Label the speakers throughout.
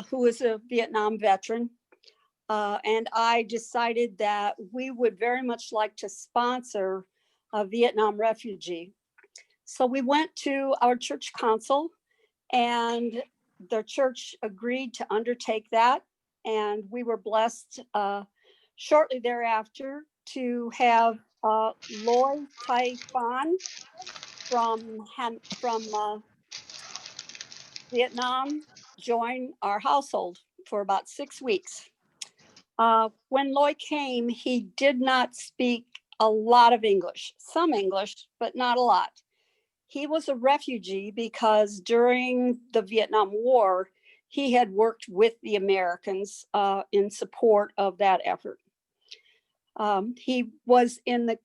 Speaker 1: who is a Vietnam veteran. And I decided that we would very much like to sponsor a Vietnam refugee. So we went to our church council, and the church agreed to undertake that. And we were blessed shortly thereafter to have Loy Tai Phan from Vietnam join our household for about 6 weeks. When Loy came, he did not speak a lot of English, some English, but not a lot. He was a refugee because during the Vietnam War, he had worked with the Americans in support of that effort. He was in the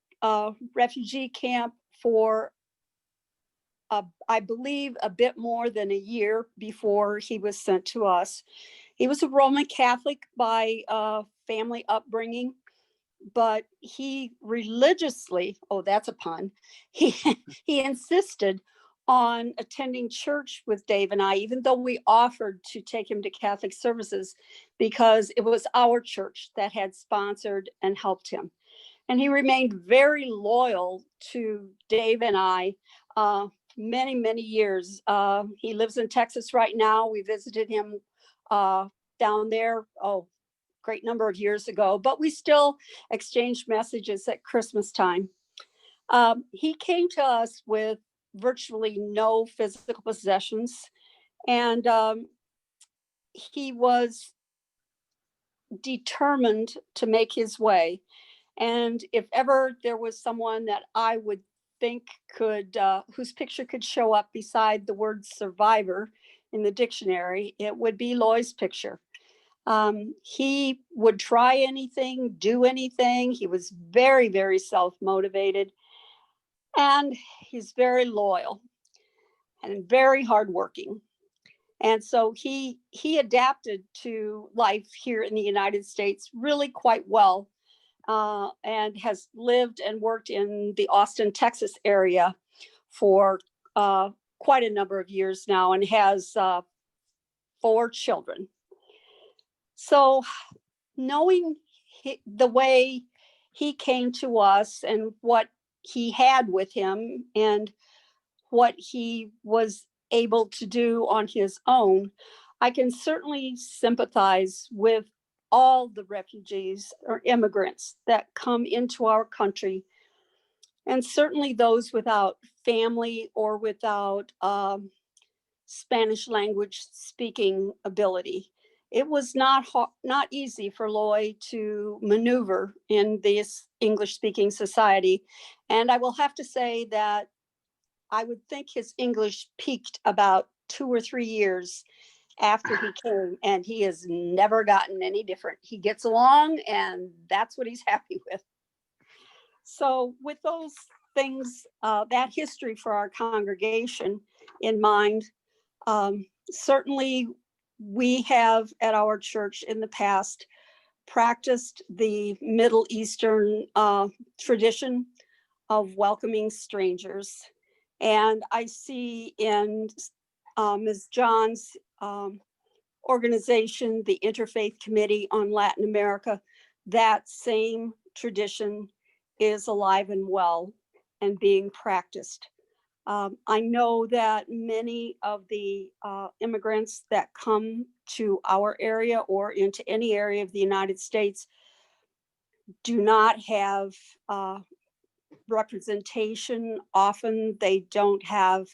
Speaker 1: refugee camp for, I believe, a bit more than a year before he was sent to us. He was a Roman Catholic by family upbringing, but he religiously, oh, that's a pun, he insisted on attending church with Dave and I, even though we offered to take him to Catholic services, because it was our church that had sponsored and helped him. And he remained very loyal to Dave and I many, many years. He lives in Texas right now. We visited him down there, great number of years ago, but we still exchange messages at Christmas time. He came to us with virtually no physical possessions, and he was determined to make his way. And if ever there was someone that I would think could, whose picture could show up beside the word survivor in the dictionary, it would be Loy's picture. He would try anything, do anything. He was very, very self-motivated, and he's very loyal and very hardworking. And so he adapted to life here in the United States really quite well, and has lived and worked in the Austin, Texas area for quite a number of years now, and has 4 children. So knowing the way he came to us and what he had with him and what he was able to do on his own, I can certainly sympathize with all the refugees or immigrants that come into our country, and certainly those without family or without Spanish language speaking ability. It was not easy for Loy to maneuver in this English-speaking society. And I will have to say that I would think his English peaked about 2 or 3 years after he came, and he has never gotten any different. He gets along, and that's what he's happy with. So with those things, that history for our congregation in mind, certainly we have at our church in the past practiced the Middle Eastern tradition of welcoming strangers. And I see in Ms. John's organization, the Interfaith Committee on Latin America, that same tradition is alive and well and being practiced. I know that many of the immigrants that come to our area or into any area of the United States do not have representation. Often they don't have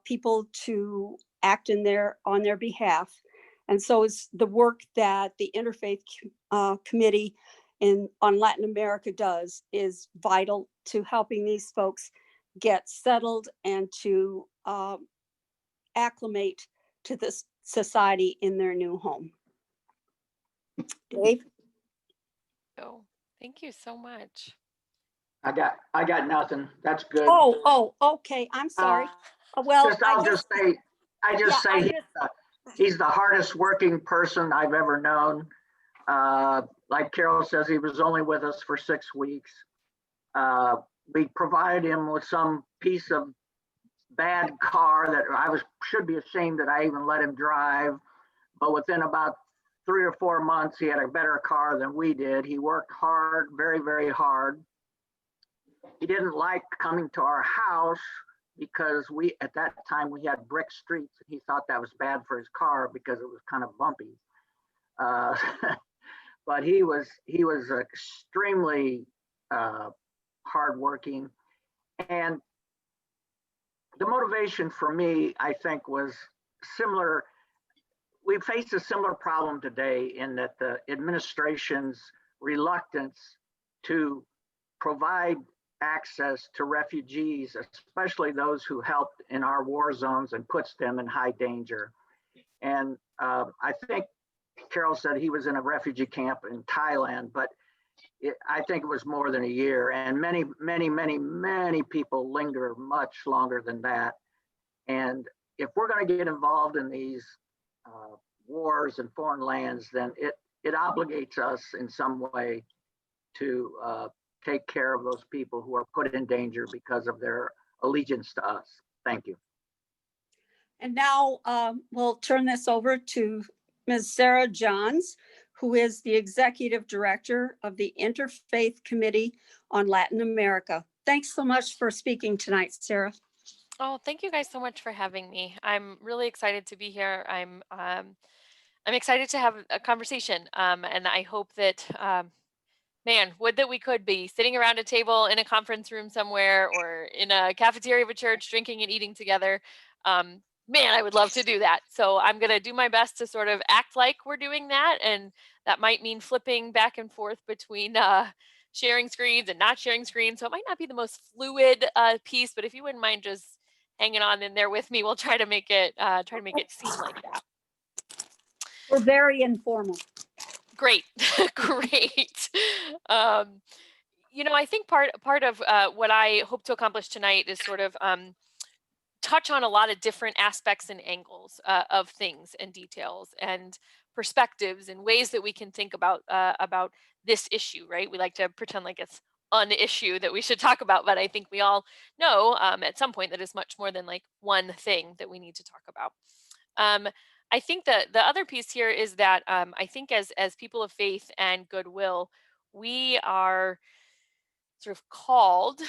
Speaker 1: people to act on their behalf. And so it's the work that the Interfaith Committee on Latin America does is vital to helping these folks get settled and to acclimate to this society in their new home. Dave?
Speaker 2: Oh, thank you so much.
Speaker 3: I got nothing. That's good.
Speaker 1: Oh, okay. I'm sorry. Well,
Speaker 3: I'll just say he's the hardest working person I've ever known. Like Carol says, he was only with us for 6 weeks. We provided him with some piece of bad car that should be ashamed that I even let him drive. but within about 3 or 4 months, he had a better car than we did. He worked hard, very, very hard. He didn't like coming to our house because at that time we had brick streets. He thought that was bad for his car because it was kind of bumpy. But he was extremely hardworking. And the motivation for me, I think, was similar. We face a similar problem today in that the administration's reluctance to provide access to refugees, especially those who helped in our war zones, and puts them in high danger. And I think Carol said he was in a refugee camp in Thailand, but I think it was more than a year. And many, many, many, many people linger much longer than that. And if we're going to get involved in these wars in foreign lands, then it obligates us in some way to take care of those people who are put in danger because of their allegiance to us. Thank you.
Speaker 1: And now we'll turn this over to Ms. Sara John, who is the Executive Director of the Interfaith Committee on Latin America. Thanks so much for speaking tonight, Sara.
Speaker 2: Oh, thank you guys so much for having me. I'm really excited to be here. I'm excited to have a conversation, and I hope that, man, would that we could be sitting around a table in a conference room somewhere or in a cafeteria of a church, drinking and eating together. Man, I would love to do that. So I'm going to do my best to sort of act like we're doing that. And that might mean flipping back and forth between sharing screens and not sharing screens. So it might not be the most fluid piece, but if you wouldn't mind just hanging on in there with me, we'll try to make it seem like that.
Speaker 1: We're very informal.
Speaker 2: Great. Great. I think part of what I hope to accomplish tonight is sort of touch on a lot of different aspects and angles of things and details and perspectives and ways that we can think about this issue, right? We like to pretend like it's an issue that we should talk about, but I think we all know at some point that it's much more than like one thing that we need to talk about. I think that the other piece here is that I think as people of faith and goodwill, we are sort of called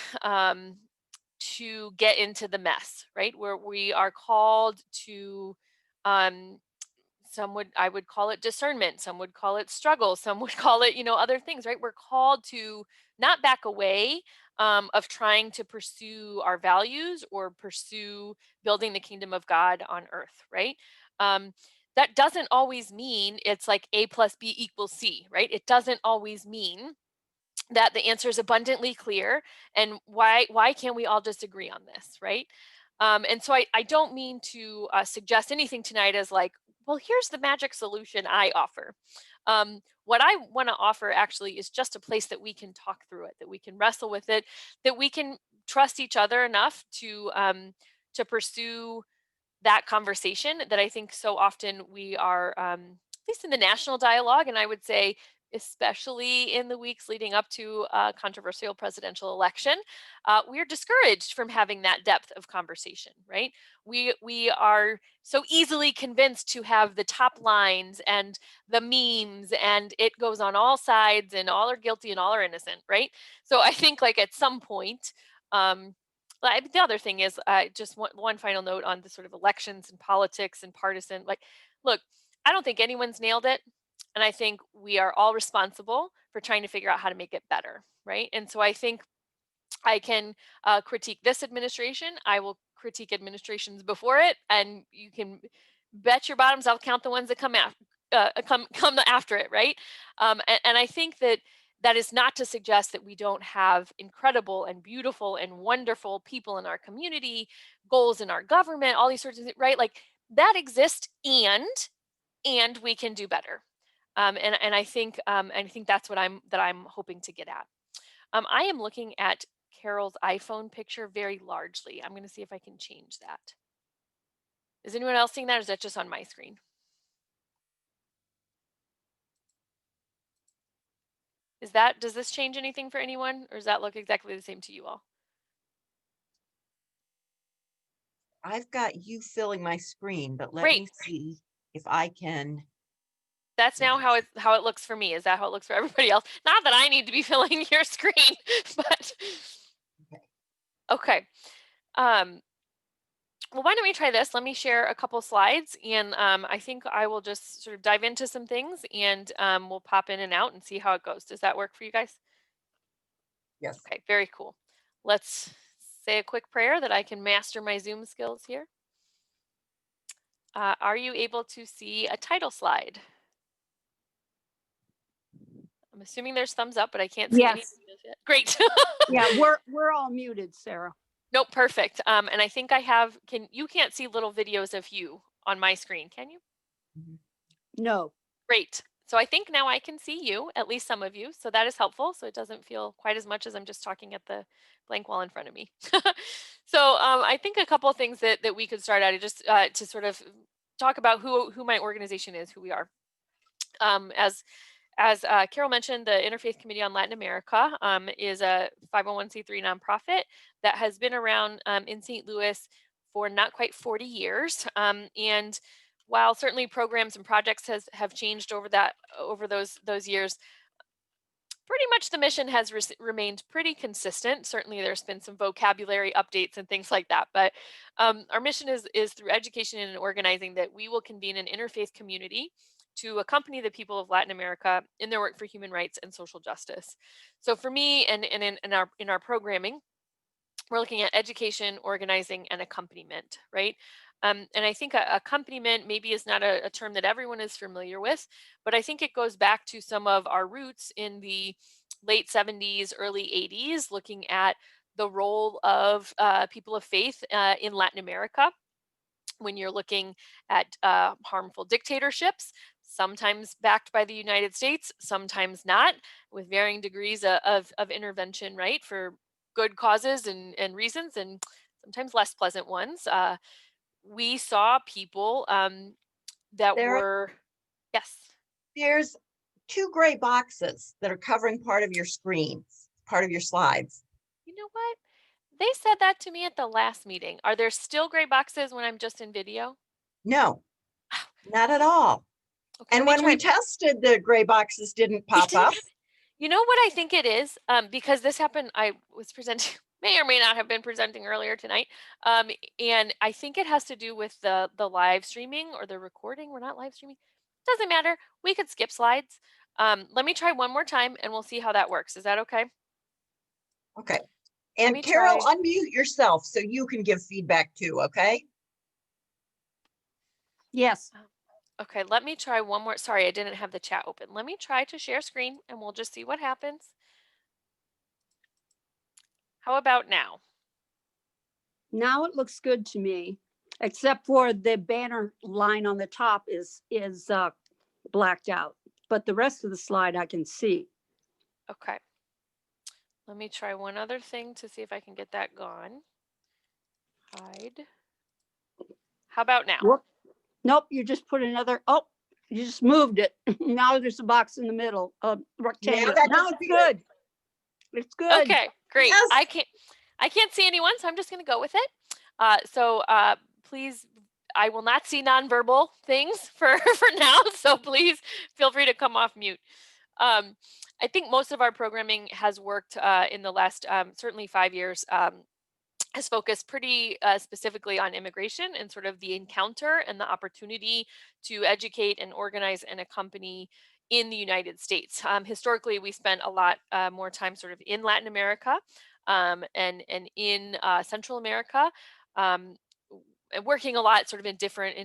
Speaker 2: to get into the mess, right? Where we are called to, I would call it discernment, some would call it struggle, some would call it, other things, right? We're called to not back away of trying to pursue our values or pursue building the kingdom of God on earth, right? That doesn't always mean it's like A plus B equals C, right? It doesn't always mean that the answer is abundantly clear, and why can't we all just agree on this, right? And so I don't mean to suggest anything tonight as like, well, here's the magic solution I offer. What I want to offer actually is just a place that we can talk through it, that we can wrestle with it, that we can trust each other enough to pursue that conversation that I think so often we are, at least in the national dialogue, and I would say especially in the weeks leading up to a controversial presidential election, we are discouraged from having that depth of conversation, right? We are so easily convinced to have the top lines and the memes, and it goes on all sides, and all are guilty and all are innocent, right? So I think like at some point, the other thing is just one final note on the sort of elections and politics and partisan, like, look, I don't think anyone's nailed it. And I think we are all responsible for trying to figure out how to make it better, right? And so I think I can critique this administration. I will critique administrations before it, and you can bet your bottoms I'll count the ones that come after it, right? And I think that is not to suggest that we don't have incredible and beautiful and wonderful people in our community, goals in our government, all these sorts of things, right? Like that exists, and we can do better. And I think that's what I'm hoping to get at. I am looking at Carol's iPhone picture very largely. I'm going to see if I can change that. Is anyone else seeing that, or is that just on my screen? Does this change anything for anyone, or does that look exactly the same to you all?
Speaker 4: I've got you filling my screen, but let
Speaker 2: Great.
Speaker 4: me see if I can.
Speaker 2: That's now how it looks for me. Is that how it looks for everybody else? Not that I need to be filling your screen, but okay. Well, why don't we try this? Let me share a couple slides, and I think I will just sort of dive into some things, and we'll pop in and out and see how it goes. Does that work for you guys?
Speaker 4: Yes.
Speaker 2: Okay, very cool. Let's say a quick prayer that I can master my Zoom skills here. Are you able to see a title slide? I'm assuming there's thumbs up, but I can't see any
Speaker 1: Yes.
Speaker 2: videos yet. Great.
Speaker 1: Yeah, we're all muted, Sarah.
Speaker 2: Nope, perfect. And I think I have, you can't see little videos of you on my screen, can you?
Speaker 1: No.
Speaker 2: Great. So I think now I can see you, at least some of you. So that is helpful. So it doesn't feel quite as much as I'm just talking at the blank wall in front of me. So I think a couple of things that we could start out just to sort of talk about who my organization is, who we are. As Carol mentioned, the Interfaith Committee on Latin America is a 501c3 nonprofit that has been around in St. Louis for not quite 40 years. And while certainly programs and projects have changed over those years, pretty much the mission has remained pretty consistent. Certainly there's been some vocabulary updates and things like that, but our mission is through education and organizing that we will convene an interfaith community to accompany the people of Latin America in their work for human rights and social justice. So for me and in our programming, we're looking at education, organizing, and accompaniment, right? And I think accompaniment maybe is not a term that everyone is familiar with, but I think it goes back to some of our roots in the late 70s, early 80s, looking at the role of people of faith in Latin America when you're looking at harmful dictatorships, sometimes backed by the United States, sometimes not, with varying degrees of intervention, right, for good causes and reasons, and sometimes less pleasant ones. We saw people that were, yes.
Speaker 4: There's 2 gray boxes that are covering part of your screen, part of your slides.
Speaker 2: You know what? They said that to me at the last meeting. Are there still gray boxes when I'm just in video?
Speaker 4: No, not at all.
Speaker 2: Okay,
Speaker 4: And when we tested, the gray boxes didn't pop up.
Speaker 2: You know what I think it is? Because this happened, I was presenting, may or may not have been presenting earlier tonight. And I think it has to do with the live streaming or the recording. We're not live streaming. Doesn't matter. We could skip slides. Let me try one more time and we'll see how that works. Is that okay?
Speaker 4: Okay. And Carol, unmute yourself so you can give feedback too, okay?
Speaker 1: Yes.
Speaker 2: Okay, let me try one more. Sorry, I didn't have the chat open. Let me try to share screen and we'll just see what happens. How about now?
Speaker 1: Now it looks good to me, except for the banner line on the top is blacked out, but the rest of the slide I can see.
Speaker 2: Okay. Let me try one other thing to see if I can get that gone. Hide. How about now?
Speaker 1: Whoop. Nope, you just put another, oh, you just moved it. Now there's a box in the middle, rectangle. Now it's good. It's good.
Speaker 2: Okay, great.
Speaker 4: Yes.
Speaker 2: I can't see anyone, so I'm just going to go with it. Please, I will not see nonverbal things for now, so please feel free to come off mute. I think most of our programming has worked in the last certainly 5 years, has focused pretty specifically on immigration and sort of the encounter and the opportunity to educate and organize and accompany in the United States. Historically, we spent a lot more time sort of in Latin America and in Central America. Working a lot sort of in different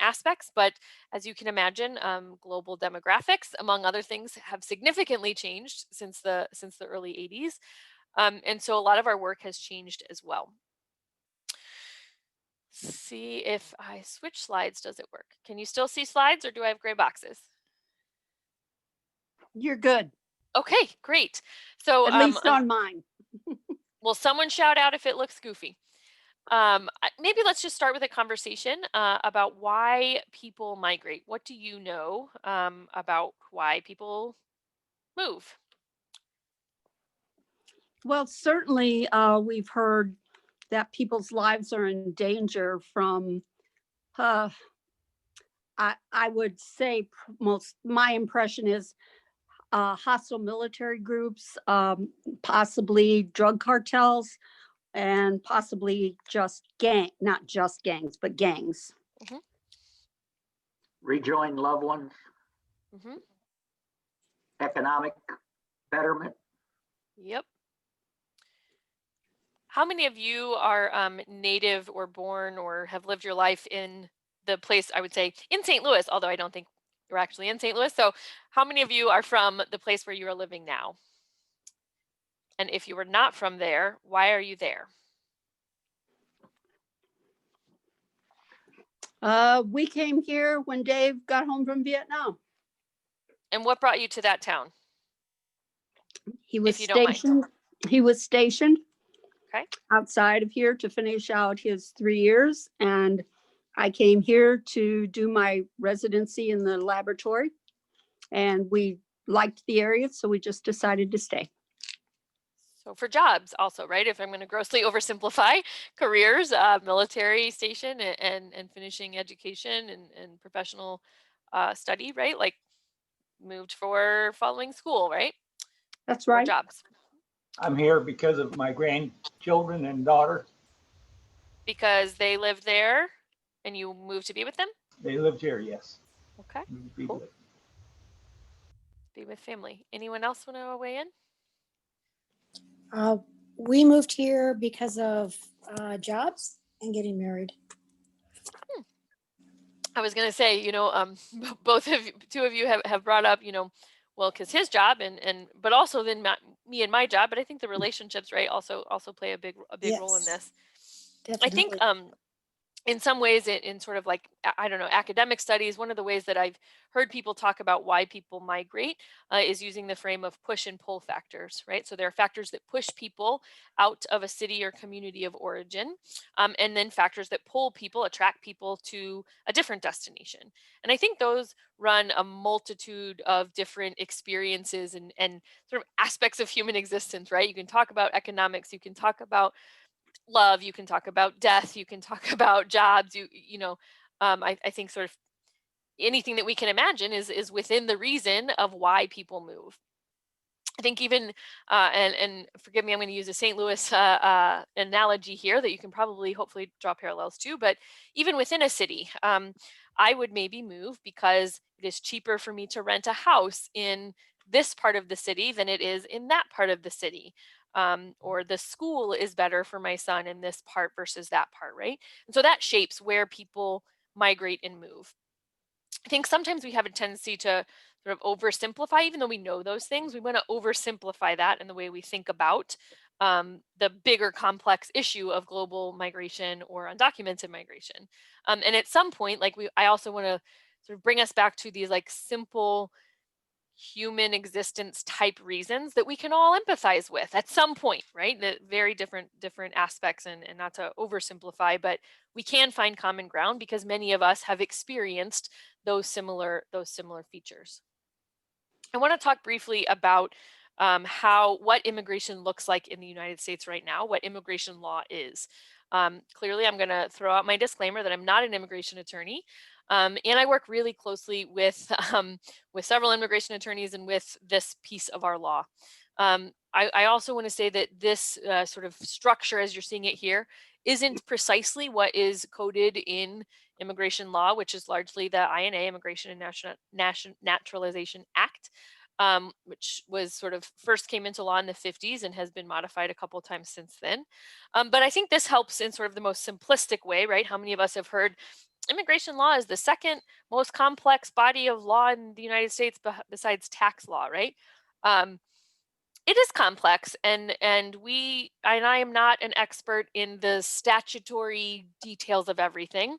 Speaker 2: aspects, but as you can imagine, global demographics, among other things, have significantly changed since the early 80s. And so a lot of our work has changed as well. See if I switch slides, does it work? Can you still see slides or do I have gray boxes?
Speaker 1: You're good.
Speaker 2: Okay, great. So
Speaker 1: at least on mine.
Speaker 2: Will someone shout out if it looks goofy? Maybe let's just start with a conversation about why people migrate. What do you know about why people move?
Speaker 1: Well, certainly we've heard that people's lives are in danger from I would say my impression is hostile military groups, possibly drug cartels, and possibly not just gangs, but gangs.
Speaker 2: Mhm.
Speaker 3: Rejoin loved ones,
Speaker 2: Mhm.
Speaker 3: economic betterment.
Speaker 2: Yep. How many of you are native or born or have lived your life in the place, I would say, in St. Louis, although I don't think you're actually in St. Louis. So how many of you are from the place where you are living now? And if you were not from there, why are you there?
Speaker 1: We came here when Dave got home from Vietnam.
Speaker 2: And what brought you to that town?
Speaker 1: He was
Speaker 2: If you don't mind.
Speaker 1: stationed. He was stationed
Speaker 2: Okay.
Speaker 1: outside of here to finish out his 3 years, and I came here to do my residency in the laboratory. And we liked the area, so we just decided to stay.
Speaker 2: So for jobs also, right? If I'm going to grossly oversimplify careers, military station and finishing education and professional study, right? Like moved for following school, right?
Speaker 1: That's
Speaker 2: Or
Speaker 1: right.
Speaker 2: jobs.
Speaker 5: I'm here because of my grandchildren and daughter.
Speaker 2: Because they live there and you moved to be with them?
Speaker 5: They lived here, yes.
Speaker 2: Okay.
Speaker 5: Be
Speaker 2: Cool.
Speaker 5: with-
Speaker 2: Be with family. Anyone else want to weigh in?
Speaker 6: We moved here because of jobs and getting married.
Speaker 2: I was going to say, two of you have brought up, well, because his job but also then me and my job, but I think the relationships, right, also play a big role in
Speaker 6: Yes,
Speaker 2: this. I think
Speaker 6: definitely.
Speaker 2: in some ways in sort of like, I don't know, academic studies, one of the ways that I've heard people talk about why people migrate is using the frame of push and pull factors, right? So there are factors that push people out of a city or community of origin, and then factors that pull people, attract people to a different destination. And I think those run a multitude of different experiences and sort of aspects of human existence, right? You can talk about economics, you can talk about love, you can talk about death, you can talk about jobs, I think sort of anything that we can imagine is within the reason of why people move. I think even and forgive me, I'm going to use a St. Louis analogy here that you can probably hopefully draw parallels to, but even within a city, I would maybe move because it is cheaper for me to rent a house in this part of the city than it is in that part of the city. Or the school is better for my son in this part versus that part, right? And so that shapes where people migrate and move. I think sometimes we have a tendency to sort of oversimplify, even though we know those things, we want to oversimplify that in the way we think about the bigger complex issue of global migration or undocumented migration. And at some point, I also want to sort of bring us back to these like simple human existence type reasons that we can all empathize with at some point, right? The very different aspects, and not to oversimplify, but we can find common ground because many of us have experienced those similar features. I want to talk briefly about what immigration looks like in the United States right now, what immigration law is. Clearly, I'm going to throw out my disclaimer that I'm not an immigration attorney. And I work really closely with several immigration attorneys and with this piece of our law. I also want to say that this sort of structure, as you're seeing it here, isn't precisely what is coded in immigration law, which is largely the INA, Immigration and Naturalization Act, which was sort of first came into law in the 50s and has been modified a couple of times since then. But I think this helps in sort of the most simplistic way, right? How many of us have heard immigration law is the second most complex body of law in the United States besides tax law, right? It is complex, and I am not an expert in the statutory details of everything,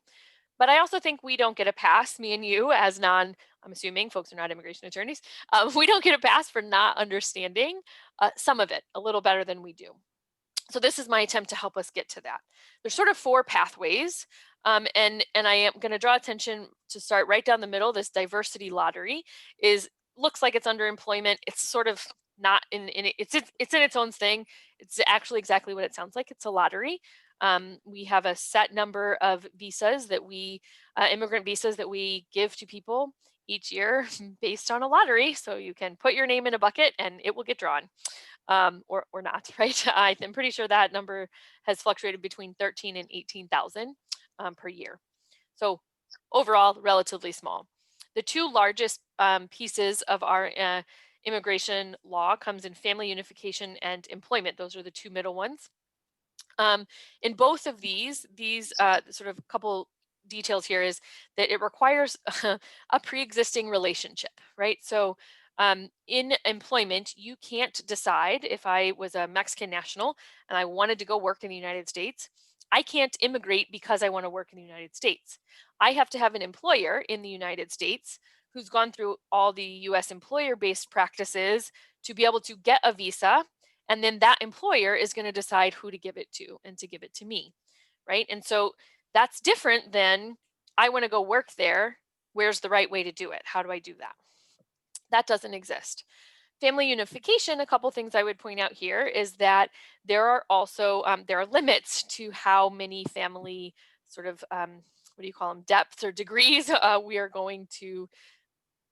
Speaker 2: but I also think we don't get a pass, me and you, as I'm assuming folks are not immigration attorneys, we don't get a pass for not understanding some of it a little better than we do. So this is my attempt to help us get to that. There's sort of 4 pathways, and I am going to draw attention to start right down the middle. This diversity lottery looks like it's underemployment. It's sort of not it's in its own thing. It's actually exactly what it sounds like. It's a lottery. We have a set number of visas that immigrant visas that we give to people each year based on a lottery. So you can put your name in a bucket and it will get drawn, or not, right? I'm pretty sure that number has fluctuated between 13 and 18,000 per year. So overall, relatively small. The two largest pieces of our immigration law comes in family unification and employment. Those are the two middle ones. In both of these sort of couple details here is that it requires a pre-existing relationship, right? So in employment, you can't decide. If I was a Mexican national and I wanted to go work in the United States, I can't immigrate because I want to work in the United States. I have to have an employer in the United States who's gone through all the US employer-based practices to be able to get a visa, and then that employer is going to decide who to give it to and to give it to me, right? And so that's different than, I want to go work there. Where's the right way to do it? How do I do that? That doesn't exist. Family unification, a couple things I would point out here is that there are also, there are limits to how many family sort of, what do you call them, depths or degrees we are going to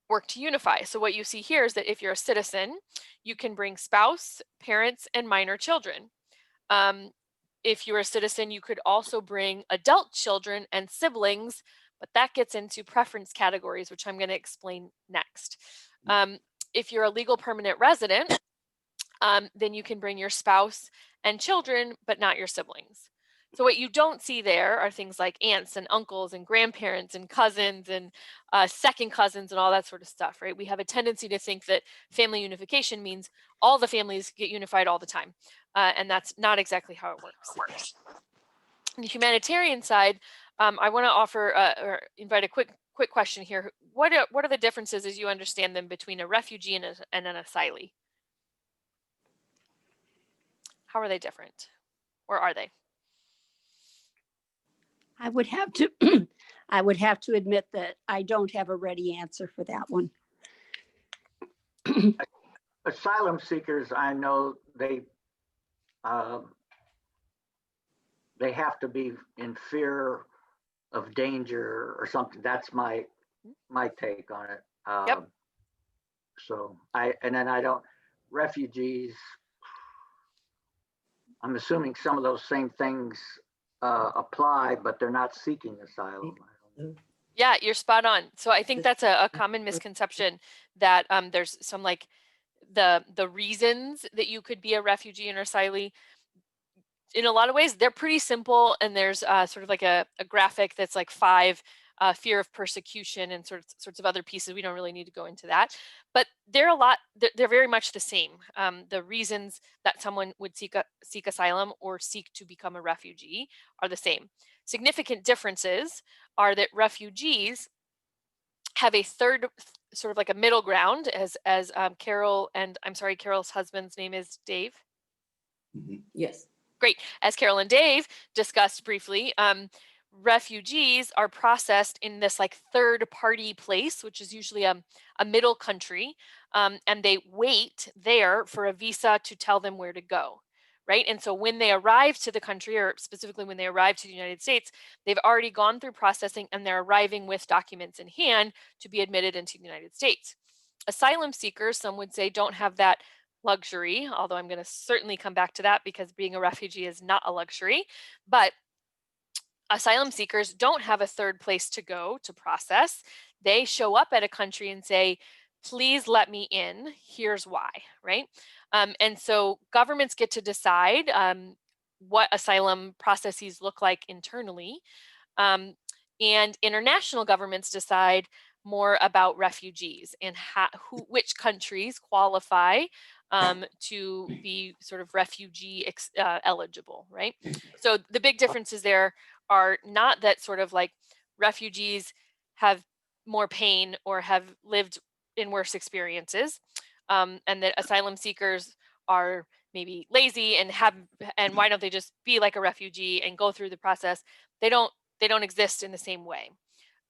Speaker 2: work to unify. So what you see here is that if you're a citizen, you can bring spouse, parents, and minor children. If you're a citizen, you could also bring adult children and siblings, but that gets into preference categories, which I'm going to explain next. If you're a legal permanent resident, then you can bring your spouse and children, but not your siblings. So what you don't see there are things like aunts and uncles and grandparents and cousins and second cousins and all that sort of stuff, right? We have a tendency to think that family unification means all the families get unified all the time. And that's not exactly how it works. On the humanitarian side, I want to offer or invite a quick question here. What are the differences as you understand them between a refugee and an asylee? How are they different? Or are they?
Speaker 1: I would have to I would have to admit that I don't have a ready answer for that one.
Speaker 3: Asylum seekers, I know they have to be in fear of danger or something. That's my take on it.
Speaker 2: Yep.
Speaker 3: So refugees, I'm assuming some of those same things apply, but they're not seeking asylum.
Speaker 2: Yeah, you're spot on. So I think that's a common misconception that there's some like the reasons that you could be a refugee or asylee. In a lot of ways, they're pretty simple, and there's sort of like a graphic that's like 5 fear of persecution and sorts of other pieces. We don't really need to go into that, but they're very much the same. The reasons that someone would seek asylum or seek to become a refugee are the same. Significant differences are that refugees have a third, sort of like a middle ground, as Carol, and I'm sorry, Carol's husband's name is Dave.
Speaker 7: Yes.
Speaker 2: Great. As Carol and Dave discussed briefly, refugees are processed in this like third party place, which is usually a middle country, and they wait there for a visa to tell them where to go, right? And so when they arrive to the country, or specifically when they arrive to the United States, they've already gone through processing and they're arriving with documents in hand to be admitted into the United States. Asylum seekers, some would say, don't have that luxury, although I'm going to certainly come back to that because being a refugee is not a luxury. But asylum seekers don't have a third place to go to process. They show up at a country and say, please let me in. Here's why, right? And so governments get to decide what asylum processes look like internally. And international governments decide more about refugees and which countries qualify to be sort of refugee eligible, right? So the big differences there are not that sort of like refugees have more pain or have lived in worse experiences, and that asylum seekers are maybe lazy and why don't they just be like a refugee and go through the process? They don't exist in the same way.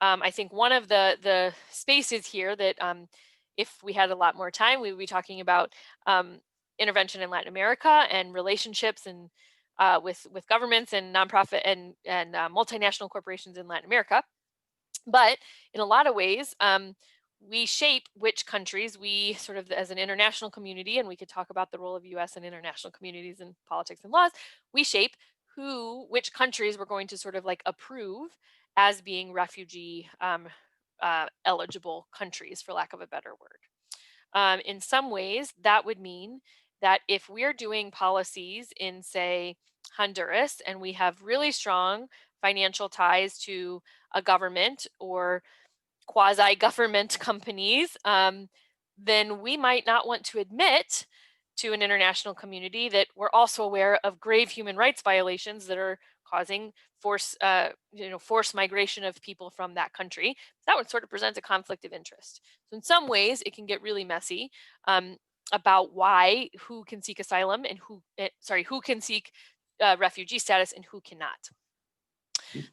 Speaker 2: I think one of the spaces here that if we had a lot more time, we would be talking about intervention in Latin America and relationships and with governments and nonprofit and multinational corporations in Latin America. But in a lot of ways, we shape which countries we sort of, as an international community, and we could talk about the role of US and international communities in politics and laws, we shape which countries we're going to sort of like approve as being refugee eligible countries, for lack of a better word. In some ways, that would mean that if we're doing policies in, say, Honduras, and we have really strong financial ties to a government or quasi-government companies, then we might not want to admit to an international community that we're also aware of grave human rights violations that are causing forced migration of people from that country. That would sort of present a conflict of interest. So in some ways, it can get really messy about who can seek asylum and who can seek refugee status and who cannot.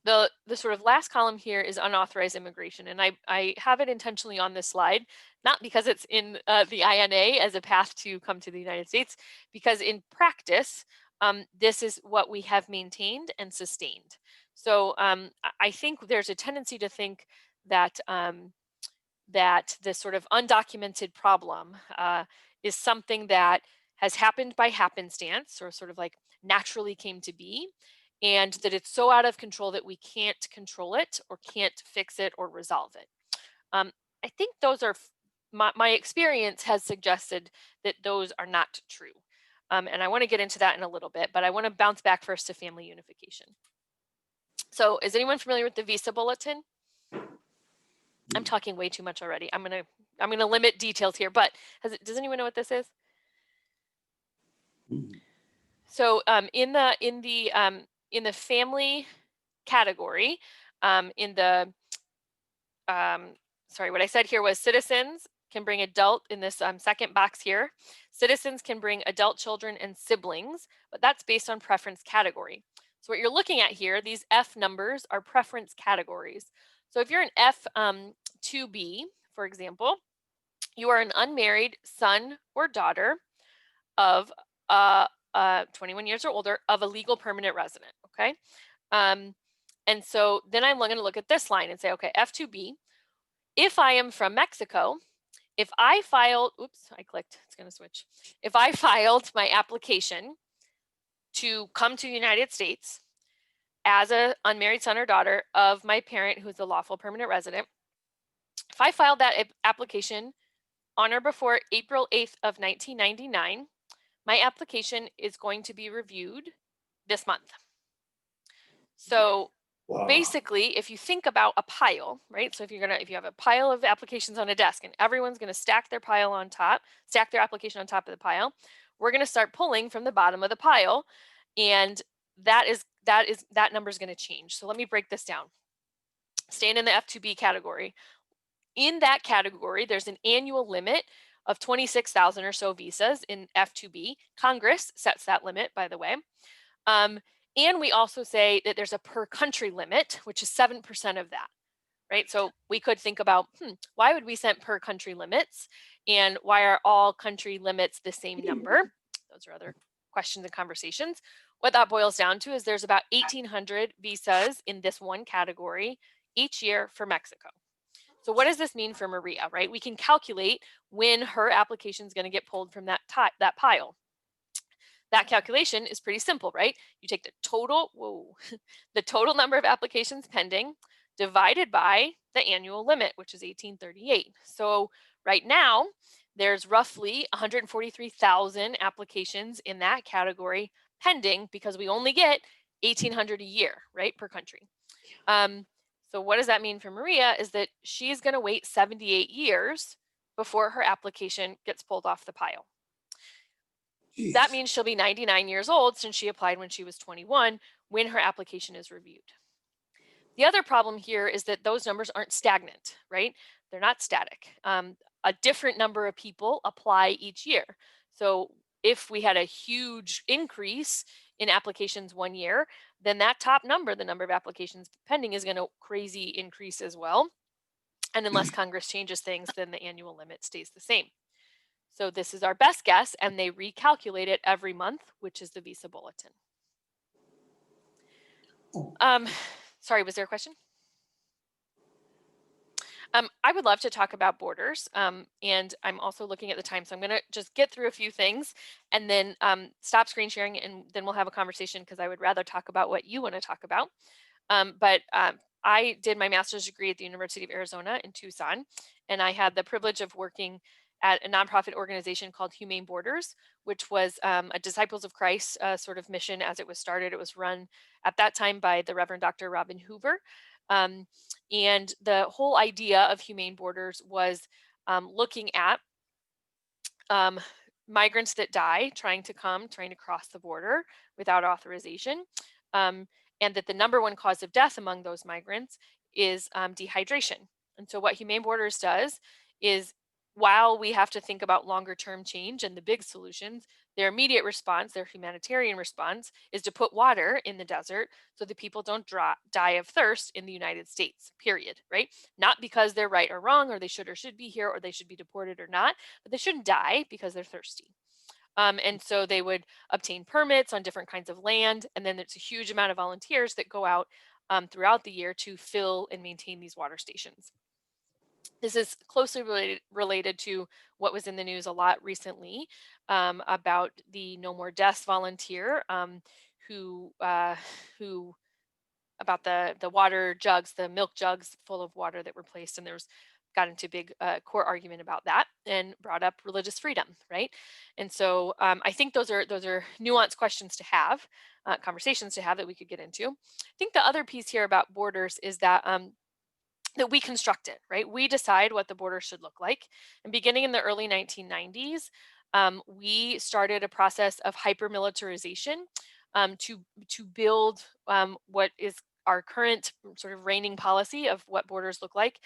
Speaker 2: The sort of last column here is unauthorized immigration, and I have it intentionally on this slide, not because it's in the INA as a path to come to the United States, because in practice, this is what we have maintained and sustained. So I think there's a tendency to think that that this sort of undocumented problem is something that has happened by happenstance, or sort of like naturally came to be, and that it's so out of control that we can't control it or can't fix it or resolve it. I think those are, my experience has suggested that those are not true. And I want to get into that in a little bit, but I want to bounce back first to family unification. So is anyone familiar with the Visa Bulletin? I'm talking way too much already. I'm gonna limit details here, but does anyone know what this is? So in the family category, sorry, what I said here was citizens can bring adult, in this second box here, citizens can bring adult children and siblings, but that's based on preference category. So what you're looking at here, these F numbers are preference categories. So if you're an F2B, for example, you are an unmarried son or daughter of 21 years or older of a legal permanent resident, okay? And so then I'm going to look at this line and say, okay, F2B, if I am from Mexico, if I filed, oops, I clicked, it's going to switch. If I filed my application to come to the United States as an unmarried son or daughter of my parent who's a lawful permanent resident, if I filed that application on or before April 8th of 1999, my application is going to be reviewed this month. So basically, if you think about a pile, right? So if you have a pile of applications on a desk and everyone's going to stack their application on top of the pile, we're going to start pulling from the bottom of the pile, and that number is going to change. So let me break this down. Staying in the F2B category. In that category, there's an annual limit of 26,000 or so visas in F2B. Congress sets that limit, by the way. And we also say that there's a per country limit, which is 7% of that, right? So we could think about, why would we set per country limits? And why are all country limits the same number? Those are other questions and conversations. What that boils down to is there's about 1,800 visas in this one category each year for Mexico. So what does this mean for Maria, right? We can calculate when her application is going to get pulled from that pile. That calculation is pretty simple, right? You take the total number of applications pending divided by the annual limit, which is 1,838. So right now, there's roughly 143,000 applications in that category pending because we only get 1,800 a year, right, per country. So what does that mean for Maria is that she's going to wait 78 years before her application gets pulled off the pile. Jeez. That means she'll be 99 years old since she applied when she was 21 when her application is reviewed. The other problem here is that those numbers aren't stagnant, right? They're not static. A different number of people apply each year. So if we had a huge increase in applications one year, then that top number, the number of applications pending, is going to crazy increase as well. And unless Congress changes things, then the annual limit stays the same. So this is our best guess, and they recalculate it every month, which is the Visa Bulletin. Sorry, was there a question? I would love to talk about borders, and I'm also looking at the time, so I'm going to just get through a few things and then stop screen sharing, and then we'll have a conversation because I would rather talk about what you want to talk about. But I did my master's degree at the University of Arizona in Tucson, and I had the privilege of working at a nonprofit organization called Humane Borders, which was a Disciples of Christ sort of mission as it was started. It was run at that time by the Reverend Dr. Robin Hoover. Um, and the whole idea of Humane Borders was looking at um, migrants that die trying to cross the border without authorization. And that the number one cause of death among those migrants is dehydration. And so what Humane Borders does is, while we have to think about longer term change and the big solutions, their immediate response, their humanitarian response, is to put water in the desert so that people don't die of thirst in the United States, period, right? Not because they're right or wrong, or they should or should be here, or they should be deported or not, but they shouldn't die because they're thirsty. And so they would obtain permits on different kinds of land. And then there's a huge amount of volunteers that go out throughout the year to fill and maintain these water stations. This is closely related to what was in the news a lot recently about the No More Deaths volunteer who about the water jugs, the milk jugs full of water that were placed, and there was got into big court argument about that and brought up religious freedom, right? And so I think those are nuanced questions to have, conversations to have that we could get into. I think the other piece here about borders is that that we construct it, right? We decide what the border should look like. And beginning in the early 1990s, we started a process of hyper-militarization to build what is our current sort of reigning policy of what borders look like,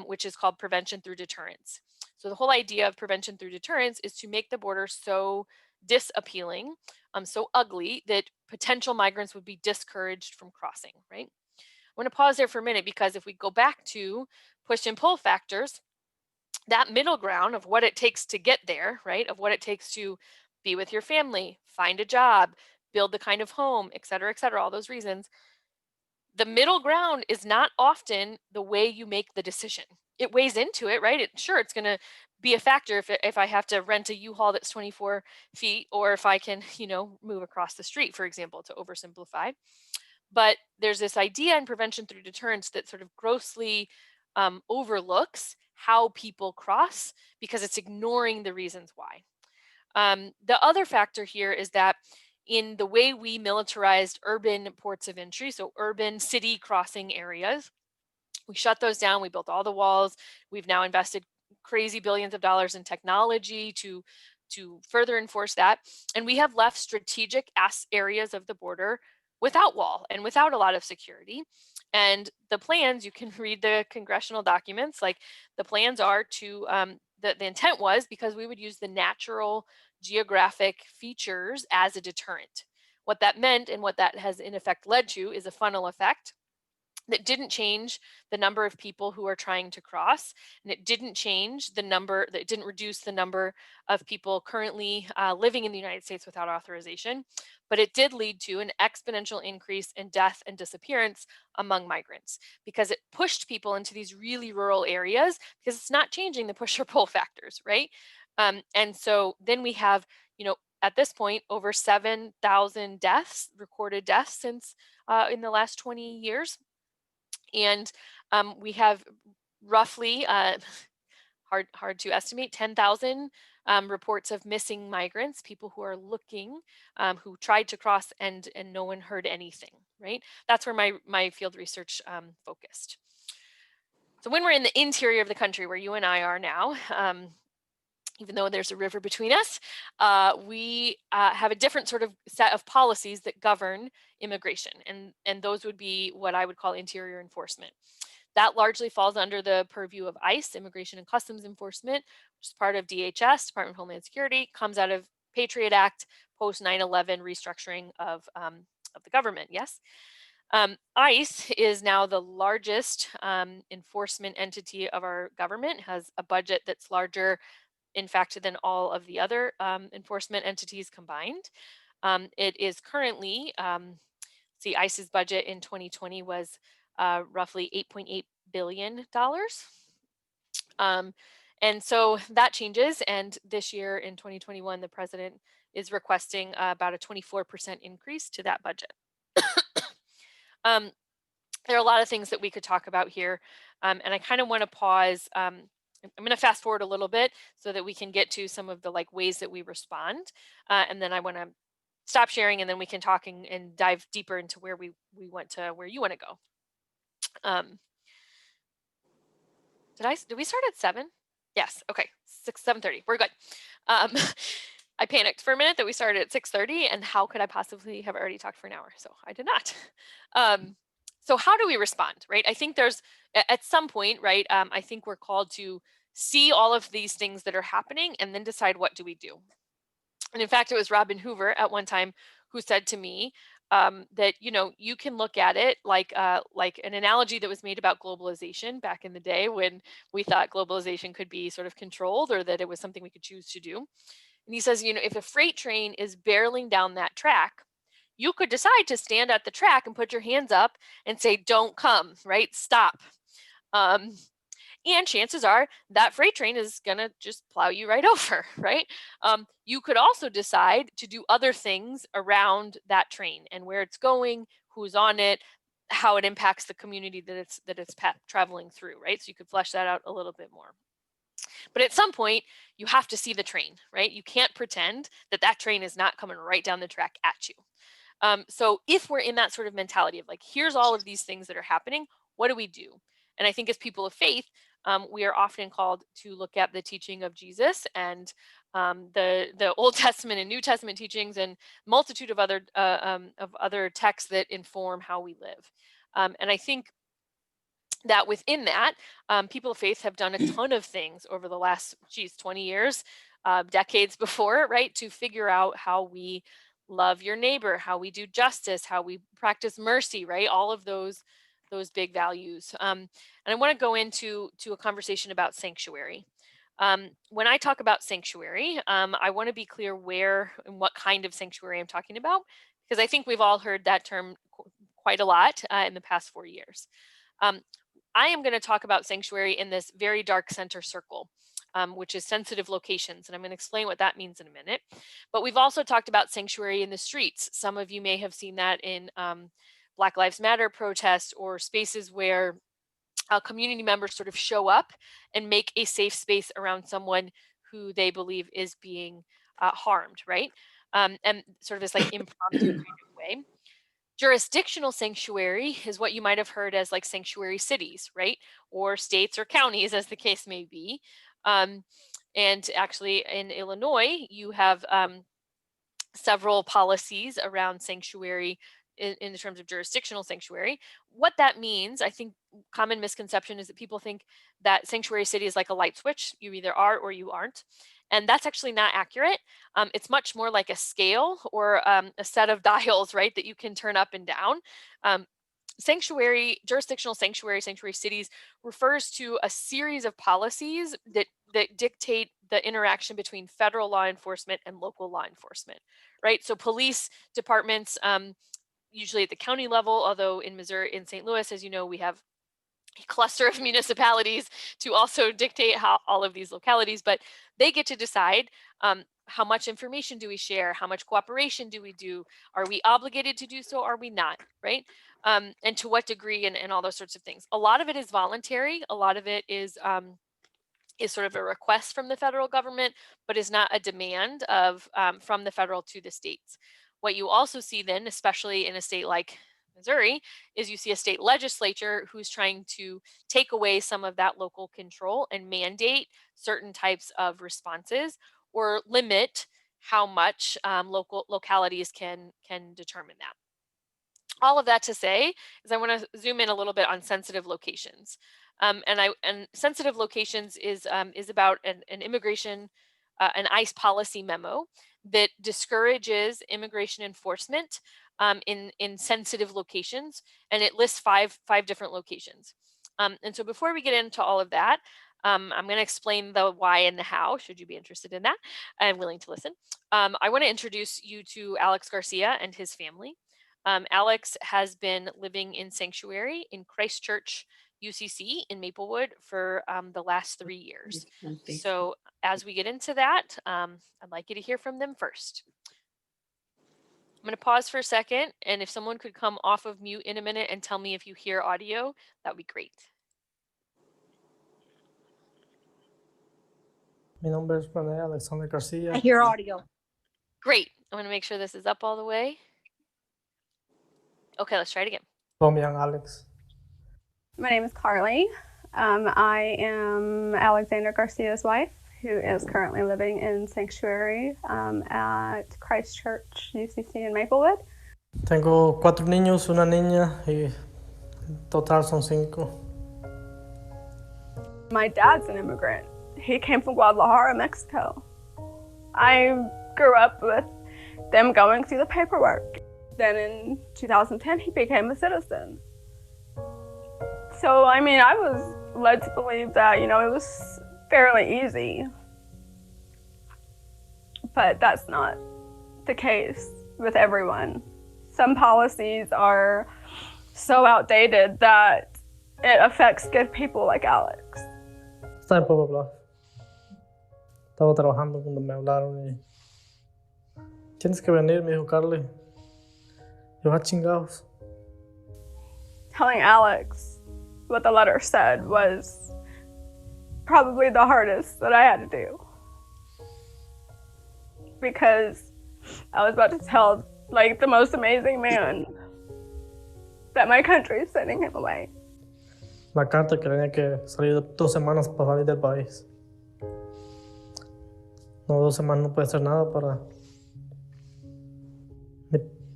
Speaker 2: which is called prevention through deterrence. So the whole idea of prevention through deterrence is to make the border so disappealing, so ugly that potential migrants would be discouraged from crossing, right? I want to pause there for a minute, because if we go back to push and pull factors, that middle ground of what it takes to get there, right, of what it takes to be with your family, find a job, build the kind of home, et cetera, all those reasons, the middle ground is not often the way you make the decision. It weighs into it, right? Sure, it's going to be a factor if I have to rent a U-Haul that's 24 feet, or if I can, move across the street, for example, to oversimplify. But there's this idea in prevention through deterrence that sort of grossly overlooks how people cross because it's ignoring the reasons why. The other factor here is that in the way we militarized urban ports of entry, so urban city crossing areas, we shut those down. We built all the walls. We've now invested crazy billions of dollars in technology to further enforce that. And we have left strategic areas of the border without wall and without a lot of security. And the plans, you can read the congressional documents, like the plans are to, the intent was because we would use the natural geographic features as a deterrent. What that meant and what that has in effect led to is a funnel effect that didn't change the number of people who are trying to cross, and it didn't change the number, that didn't reduce the number of people currently living in the United States without authorization, but it did lead to an exponential increase in death and disappearance among migrants, because it pushed people into these really rural areas, because it's not changing the push or pull factors, right? And so then we have, at this point, over 7,000 deaths, recorded deaths since in the last 20 years. And we have roughly, hard to estimate, 10,000 reports of missing migrants, people who are looking, who tried to cross and no one heard anything, right? That's where my field research focused. So when we're in the interior of the country, where you and I are now, even though there's a river between us, we have a different sort of set of policies that govern immigration. And those would be what I would call interior enforcement. That largely falls under the purview of ICE, Immigration and Customs Enforcement, which is part of DHS, Department of Homeland Security, comes out of Patriot Act, post 9/11 restructuring of the government, yes? ICE is now the largest enforcement entity of our government, has a budget that's larger, in fact, than all of the other enforcement entities combined. It is currently see, ICE's budget in 2020 was roughly $8.8 billion. And so that changes. And this year in 2021, the president is requesting about a 24% increase to that budget. There are a lot of things that we could talk about here. And I kind of want to pause. I'm going to fast forward a little bit so that we can get to some of the like ways that we respond. And then I want to stop sharing, and then we can talk and dive deeper into where we went to where you want to go. Did we start at 7? Yes. Okay. 7:30. We're good. I panicked for a minute that we started at 6:30, and how could I possibly have already talked for an hour? So I did not. So how do we respond, right? I think there's at some point, right? I think we're called to see all of these things that are happening and then decide what do we do. And in fact, it was Robin Hoover at one time who said to me that, you know, you can look at it like an analogy that was made about globalization back in the day when we thought globalization could be sort of controlled, or that it was something we could choose to do. And he says, you know, if a freight train is barreling down that track, you could decide to stand at the track and put your hands up and say, don't come, right? Stop. And chances are that freight train is going to just plow you right over, right? You could also decide to do other things around that train and where it's going, who's on it, how it impacts the community that it's traveling through, right? So you could flesh that out a little bit more. But at some point, you have to see the train, right? You can't pretend that that train is not coming right down the track at you. So if we're in that sort of mentality of like, here's all of these things that are happening, what do we do? And I think as people of faith, we are often called to look at the teaching of Jesus and the Old Testament and New Testament teachings and multitude of other texts that inform how we live. And I think that within that, people of faith have done a ton of things over the last 20 years, decades before, right, to figure out how we love your neighbor, how we do justice, how we practice mercy, right? All of those big values. And I want to go into a conversation about sanctuary. When I talk about sanctuary, I want to be clear where and what kind of sanctuary I'm talking about, because I think we've all heard that term quite a lot in the past 4 years. I am going to talk about sanctuary in this very dark center circle, which is sensitive locations. And I'm going to explain what that means in a minute. But we've also talked about sanctuary in the streets. Some of you may have seen that in Black Lives Matter protests or spaces where community members sort of show up and make a safe space around someone who they believe is being harmed, right? And sort of this like impromptu kind of way. Jurisdictional sanctuary is what you might have heard as like sanctuary cities, right? Or states or counties, as the case may be. And actually in Illinois, you have several policies around sanctuary in terms of jurisdictional sanctuary. What that means, I think common misconception is that people think that sanctuary city is like a light switch. You either are or you aren't. And that's actually not accurate. It's much more like a scale or a set of dials, right, that you can turn up and down. Jurisdictional sanctuary cities refers to a series of policies that dictate the interaction between federal law enforcement and local law enforcement, right? So police departments, usually at the county level, although in Missouri, in St. Louis, as you know, we have a cluster of municipalities to also dictate how all of these localities, but they get to decide how much information do we share, how much cooperation do we do, are we obligated to do so, are we not, right? And to what degree, and all those sorts of things. A lot of it is voluntary, a lot of it is sort of a request from the federal government, but is not a demand of from the federal to the states. What you also see then, especially in a state like Missouri, is you see a state legislature who's trying to take away some of that local control and mandate certain types of responses or limit how much localities can determine that. All of that to say is I want to zoom in a little bit on sensitive locations. And sensitive locations is about an immigration, an ICE policy memo that discourages immigration enforcement in sensitive locations, and it lists five different locations. And so before we get into all of that, I'm going to explain the why and the how, should you be interested in that. I'm willing to listen. I want to introduce you to Alex Garcia and his family. Alex has been living in sanctuary in Christchurch, UCC in Maplewood for the last 3 years.
Speaker 7: On Facebook.
Speaker 2: So as we get into that, I'd like you to hear from them first. I'm going to pause for a second, and if someone could come off of mute in a minute and tell me if you hear audio, that would be great.
Speaker 8: Mi nombre es René Alexander
Speaker 1: I
Speaker 8: Garcia.
Speaker 1: hear audio.
Speaker 2: Great. I'm going to make sure this is up all the way. Okay, let's try it again.
Speaker 8: Call me Alex.
Speaker 9: My name is Carly. I am Alexander Garcia's wife, who is currently living in sanctuary at Christchurch, UCC in Maplewood.
Speaker 8: Tengo 4 niños, una niña y en total son 5.
Speaker 9: My dad's an immigrant. He came from Guadalajara, Mexico. I grew up with them going through the paperwork. Then in 2010, he became a citizen. So, I mean, I was led to believe that, it was fairly easy. But that's not the case with everyone. Some policies are so outdated that it affects good people like Alex.
Speaker 8: Estaba en Pueblo Bluff. Estaba trabajando cuando me hablaron y tienes que venir, me dijo Carly. Yo, chingados.
Speaker 9: Telling Alex what the letter said was probably the hardest that I had to do. Because I was about to tell, the most amazing man that my country is sending him away.
Speaker 8: La carta que tenía que salir 2 semanas para salir del país. No, 2 semanas no puede hacer nada para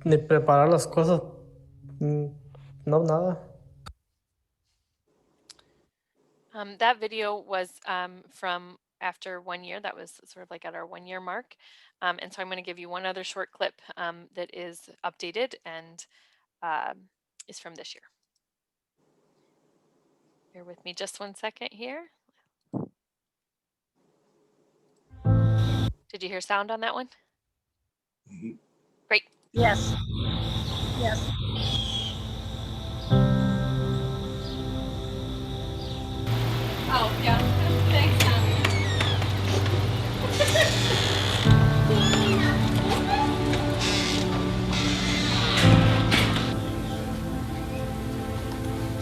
Speaker 8: ni preparar las cosas. No, nada.
Speaker 2: That video was from after 1 year. That was sort of like at our 1 year mark. And so I'm going to give you one other short clip that is updated and is from this year. Bear with me just 1 second here. Did you hear sound on that one? Great.
Speaker 1: Yes. Yes.
Speaker 9: Oh, yeah. Thanks,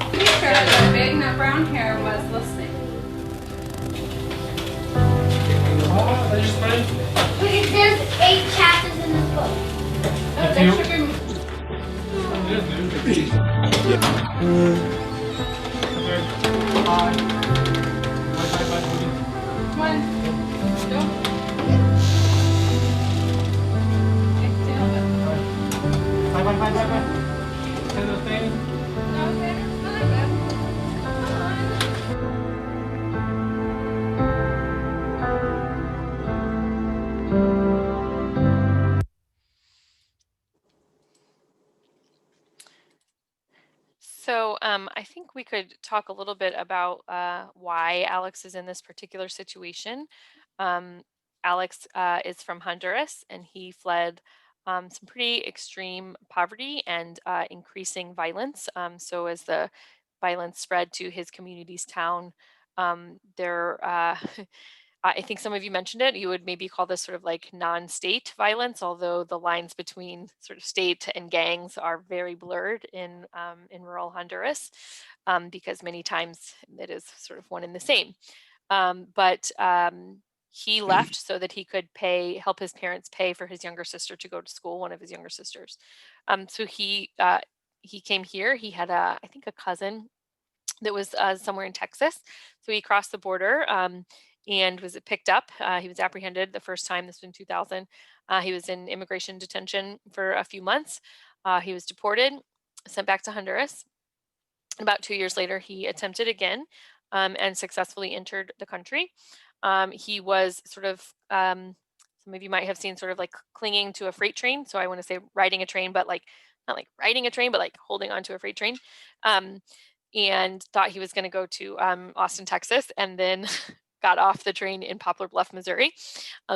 Speaker 9: Pretty sure that big nut brown hair was listening.
Speaker 10: There's 8 chapters in this book.
Speaker 9: Oh, that should be. One. Go.
Speaker 8: Bye. Send the thing.
Speaker 2: So I think we could talk a little bit about why Alex is in this particular situation. Alex is from Honduras, and he fled some pretty extreme poverty and increasing violence. So as the violence spread to his community's town, I think some of you mentioned it. You would maybe call this sort of like non-state violence, although the lines between sort of state and gangs are very blurred in rural Honduras, because many times it is sort of one and the same. But he left so that he could help his parents pay for his younger sister to go to school, one of his younger sisters. So he came here. He had I think a cousin that was somewhere in Texas. So he crossed the border and was picked up. He was apprehended the first time. This was in 2000. He was in immigration detention for a few months. He was deported, sent back to Honduras. About 2 years later, he attempted again and successfully entered the country. He was sort of, some of you might have seen sort of like clinging to a freight train. So I want to say riding a train, but like not like riding a train, but like holding onto a freight train. And thought he was going to go to Austin, Texas, and then got off the train in Poplar Bluff, Missouri.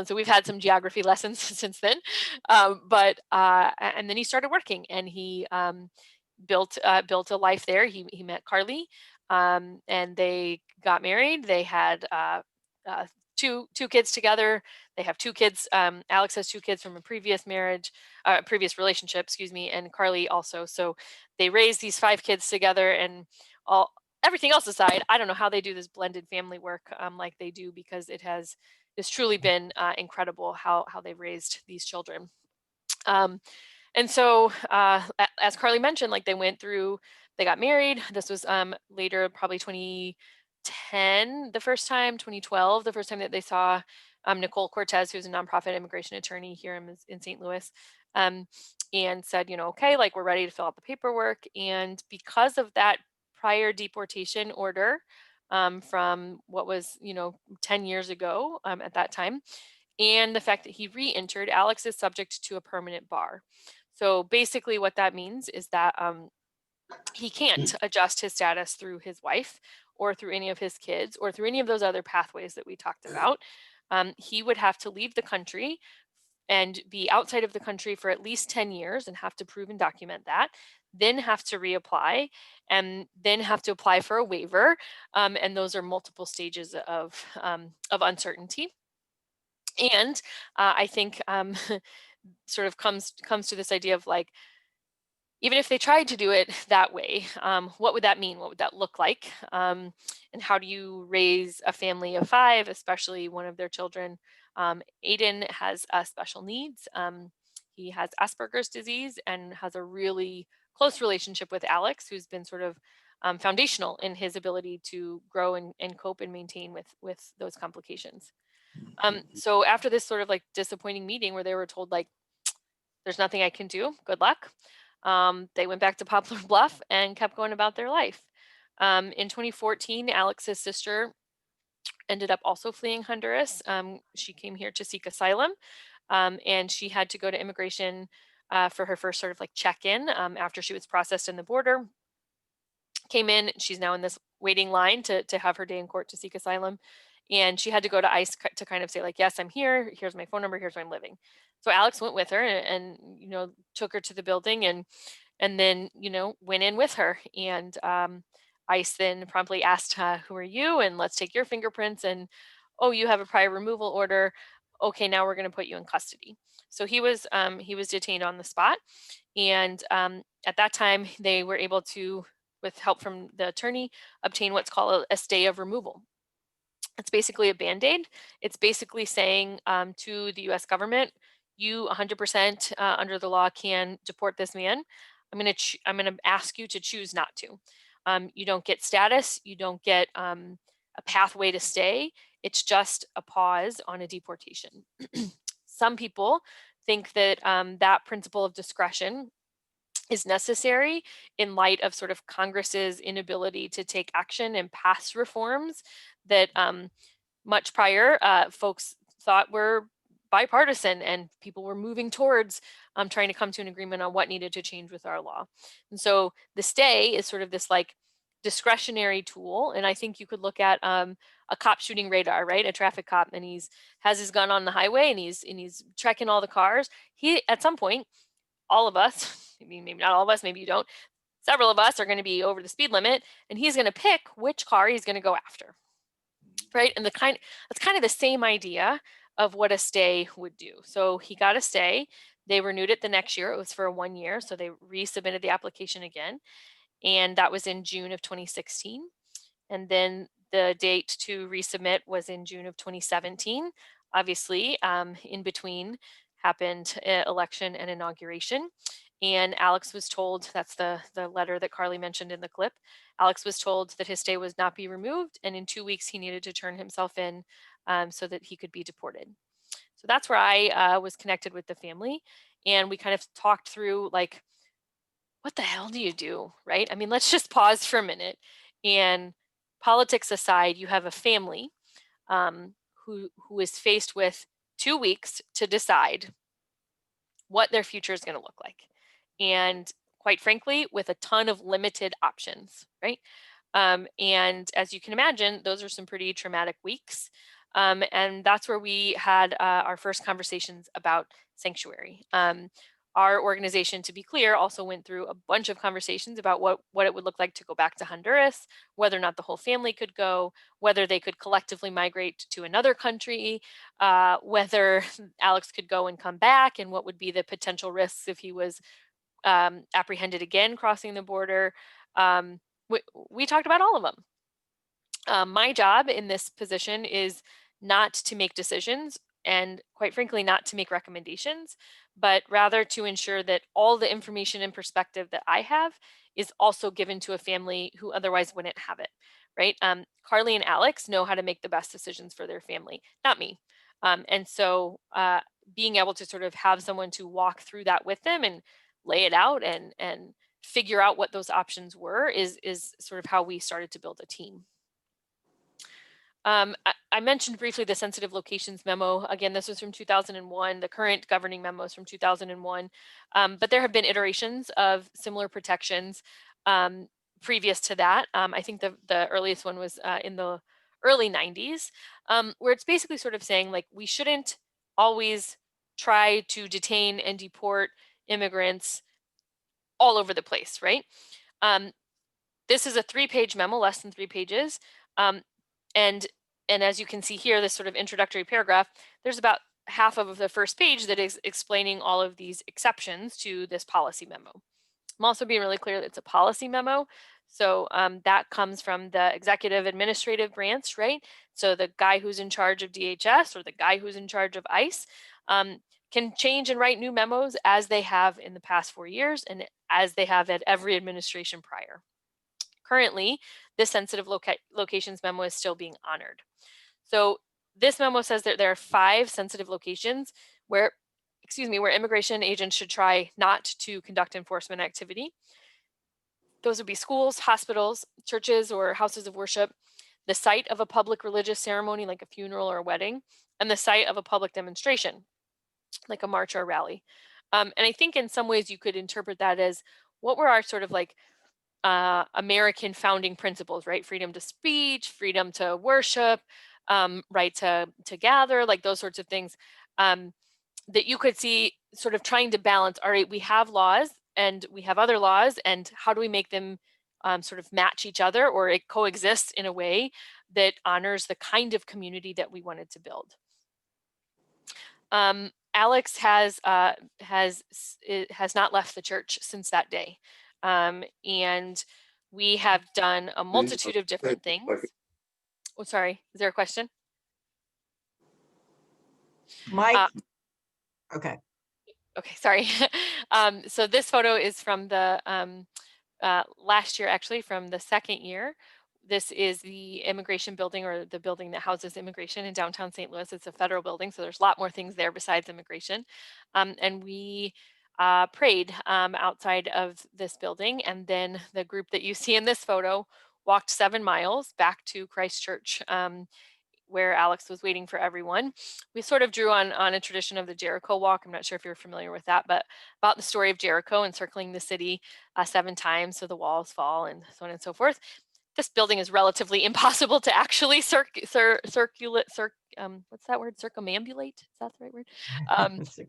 Speaker 2: So we've had some geography lessons since then. And then he started working, and he built a life there. He met Carly, and they got married. They had two kids together. They have 2 kids. Alex has 2 kids from a previous marriage, previous relationship, excuse me, and Carly also. So they raised these 5 kids together, and everything else aside, I don't know how they do this blended family work like they do, because it's truly been incredible how they've raised these children. And so, as Carly mentioned, like they got married. This was later, probably 2010, the first time, 2012, the first time that they saw Nicole Cortez, who's a nonprofit immigration attorney here in St. Louis, and said, okay, like we're ready to fill out the paperwork. And because of that prior deportation order from what was, 10 years ago at that time, and the fact that he re-entered, Alex is subject to a permanent bar. So basically what that means is that he can't adjust his status through his wife or through any of his kids or through any of those other pathways that we talked about. He would have to leave the country and be outside of the country for at least 10 years and have to prove and document that, then have to reapply, and then have to apply for a waiver. And those are multiple stages of uncertainty. And I think sort of comes to this idea of like, even if they tried to do it that way, what would that mean? What would that look like? And how do you raise a family of 5, especially one of their children? Aiden has special needs. He has Asperger's disease and has a really close relationship with Alex, who's been sort of foundational in his ability to grow and cope and maintain with those complications. So after this sort of like disappointing meeting where they were told like, there's nothing I can do, good luck. They went back to Poplar Bluff and kept going about their life. In 2014, Alex's sister ended up also fleeing Honduras. She came here to seek asylum, and she had to go to immigration for her first sort of like check-in after she was processed in the border. Came in, she's now in this waiting line to have her day in court to seek asylum. And she had to go to ICE to kind of say like, yes, I'm here. Here's my phone number. Here's where I'm living. So Alex went with her and took her to the building and then, went in with her. And ICE then promptly asked, who are you? And let's take your fingerprints. And, oh, you have a prior removal order. Okay, now we're going to put you in custody. So he was detained on the spot. And at that time, they were able to, with help from the attorney, obtain what's called a stay of removal. It's basically a Band-Aid. It's basically saying to the US government, you 100% under the law can deport this man. I'm going to ask you to choose not to. You don't get status. You don't get a pathway to stay. It's just a pause on a deportation. Some people think that that principle of discretion is necessary in light of sort of Congress's inability to take action and pass reforms that much prior folks thought were bipartisan, and people were moving towards trying to come to an agreement on what needed to change with our law. And so the stay is sort of this like discretionary tool. And I think you could look at a cop shooting radar, right? A traffic cop, and has his gun on the highway and he's checking all the cars. He, at some point, all of us, maybe not all of us, maybe you don't, several of us are going to be over the speed limit, and he's going to pick which car he's going to go after, right? And that's kind of the same idea of what a stay would do. So he got a stay. They renewed it the next year. It was for 1 year. So they resubmitted the application again. And that was in June of 2016. And then the date to resubmit was in June of 2017. Obviously, in between happened election and inauguration. And Alex was told, that's the letter that Carly mentioned in the clip, Alex was told that his stay would not be removed, and in 2 weeks he needed to turn himself in so that he could be deported. So that's where I was connected with the family, and we kind of talked through like, what the hell do you do, right? I mean, let's just pause for a minute. And politics aside, you have a family who is faced with 2 weeks to decide what their future is going to look like. And quite frankly, with a ton of limited options, right? And as you can imagine, those are some pretty traumatic weeks. And that's where we had our first conversations about sanctuary. Our organization, to be clear, also went through a bunch of conversations about what it would look like to go back to Honduras, whether or not the whole family could go, whether they could collectively migrate to another country, whether Alex could go and come back, and what would be the potential risks if he was apprehended again crossing the border. We talked about all of them. My job in this position is not to make decisions, and quite frankly, not to make recommendations, but rather to ensure that all the information and perspective that I have is also given to a family who otherwise wouldn't have it, right? Carly and Alex know how to make the best decisions for their family, not me. And so being able to sort of have someone to walk through that with them and lay it out and figure out what those options were is sort of how we started to build a team. I mentioned briefly the sensitive locations memo. Again, this was from 2001. The current governing memo is from 2001. But there have been iterations of similar protections previous to that. I think the earliest one was in the early 90s, where it's basically sort of saying, like, we shouldn't always try to detain and deport immigrants all over the place, right? This is a 3-page memo, less than 3 pages. And as you can see here, this sort of introductory paragraph, there's about half of the first page that is explaining all of these exceptions to this policy memo. I'm also being really clear that it's a policy memo. So that comes from the executive administrative branch, right? So the guy who's in charge of DHS or the guy who's in charge of ICE can change and write new memos as they have in the past 4 years and as they have at every administration prior. Currently, this sensitive locations memo is still being honored. So this memo says that there are 5 sensitive locations where immigration agents should try not to conduct enforcement activity. Those would be schools, hospitals, churches, or houses of worship, the site of a public religious ceremony like a funeral or a wedding, and the site of a public demonstration like a march or a rally. And I think in some ways you could interpret that as what were our sort of like American founding principles, right? Freedom to speech, freedom to worship, right to gather, like those sorts of things that you could see sort of trying to balance. All right, we have laws and we have other laws, and how do we make them sort of match each other or it coexists in a way that honors the kind of community that we wanted to build. Alex has not left the church since that day. And we have done a multitude of different things. Oh, sorry, is there a question?
Speaker 4: Mike? Okay.
Speaker 2: Okay, sorry. So this photo is from the last year, actually, from the second year. This is the immigration building, or the building that houses immigration in downtown St. Louis. It's a federal building, so there's a lot more things there besides immigration. And we prayed outside of this building, and then the group that you see in this photo walked 7 miles back to Christ Church, where Alex was waiting for everyone. We sort of drew on a tradition of the Jericho walk. I'm not sure if you're familiar with that, but about the story of Jericho encircling the city 7 times so the walls fall and so on and so forth. This building is relatively impossible to actually what's that word? Circumambulate? Is that the right word?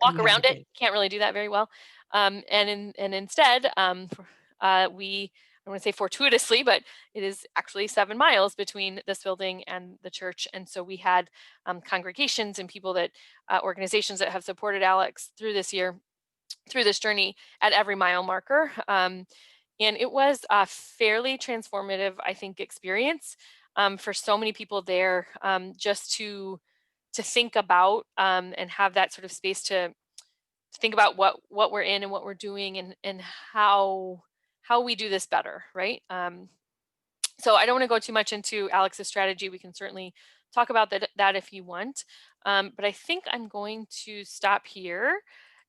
Speaker 2: Walk around it. Can't really do that very well. And instead, I want to say fortuitously, but it is actually 7 miles between this building and the church. And so we had congregations and people that, organizations that have supported Alex through this journey at every mile marker. And it was a fairly transformative, I think, experience for so many people there, just to think about and have that sort of space to think about what we're in and what we're doing and how we do this better, right? So I don't want to go too much into Alex's strategy. We can certainly talk about that if you want. But I think I'm going to stop here.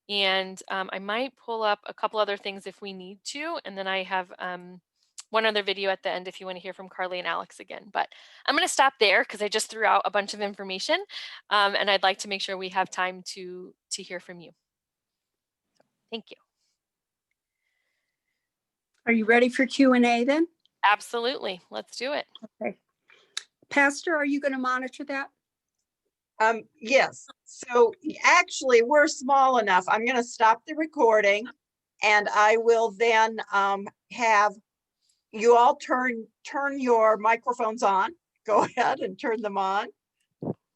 Speaker 2: And I might pull up a couple other things if we need to. And then I have one other video at the end if you want to hear from Carly and Alex again. But I'm going to stop there because I just threw out a bunch of information. And I'd like to make sure we have time to hear from you. Thank you.
Speaker 1: Are you ready for Q&A then?
Speaker 2: Absolutely. Let's do it.
Speaker 1: Okay. Pastor, are you going to monitor that?
Speaker 4: Yes, so actually, we're small enough. I'm gonna stop the recording and I will then have you all turn your microphones on. Go ahead and turn them on.